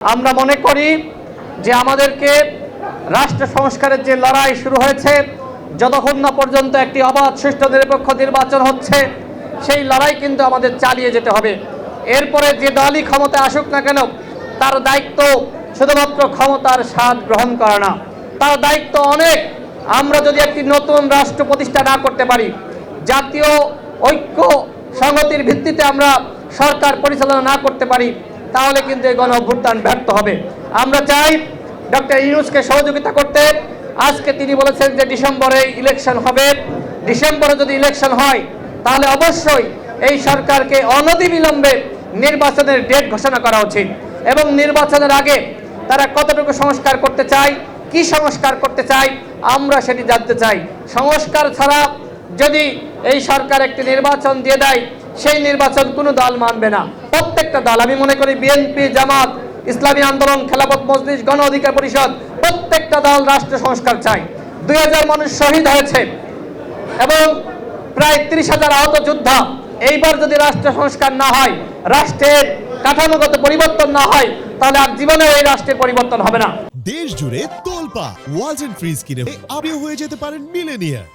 আমরা মনে করি যে আমাদেরকে রাষ্ট্র সংস্কারের যে লড়াই শুরু হয়েছে, যতক্ষণ না পর্যন্ত একটি অবাধ সুষ্ঠু নিরপেক্ষ নির্বাচন হচ্ছে সেই লড়াই কিন্তু আমাদের চালিয়ে যেতে হবে। এরপরে যে দলই ক্ষমতায় আসুক না কেন, তার দায়িত্ব শুধুমাত্র ক্ষমতার স্বাদ গ্রহণ করা না, তার দায়িত্ব অনেক। আমরা যদি একটি নতুন রাষ্ট্র প্রতিষ্ঠা না করতে পারি, জাতীয় ঐক্য সংহতির ভিত্তিতে আমরা সরকার পরিচালনা না করতে পারি, তাহলে কিন্তু এই গণ অভ্যুত্থান ব্যর্থ হবে। আমরা চাই ডক্টর ইউনূসকে সহযোগিতা করতে। আজকে তিনি বলেছেন যে ডিসেম্বরে ইলেকশন হবে। ডিসেম্বরে যদি ইলেকশন হয় তাহলে অবশ্যই এই সরকারকে অনতিবিলম্বে নির্বাচনের ডেট ঘোষণা করা উচিত এবং নির্বাচনের আগে তারা কতটুকু সংস্কার করতে চায়, কি সংস্কার করতে চায়, আমরা সেটি জানতে চাই। সংস্কার ছাড়া যদি এই সরকার একটি নির্বাচন দিয়ে দেয়, সেই নির্বাচন কোনো দল মানবে না। প্রত্যেকটা দল, আমি মনে করি বিএনপি, জামাত, ইসলামী আন্দোলন, খেলাফত মজলিস, গণ অধিকার পরিষদ, প্রত্যেকটা দল রাষ্ট্র সংস্কার চায়। 2000 মানুষ শহীদ হয়েছে এবং প্রায় 30,000 আহত যোদ্ধা। এইবার যদি রাষ্ট্র সংস্কার না হয়, রাষ্ট্রের কাঠামোগত পরিবর্তন না হয়, তাহলে আর জীবনে এই রাষ্ট্রের পরিবর্তন হবে না। দেশ জুড়ে তোলপা ওয়ালটন ফ্রিজ কিনে আপনিও হয়ে যেতে পারেন মিলেনিয়ার।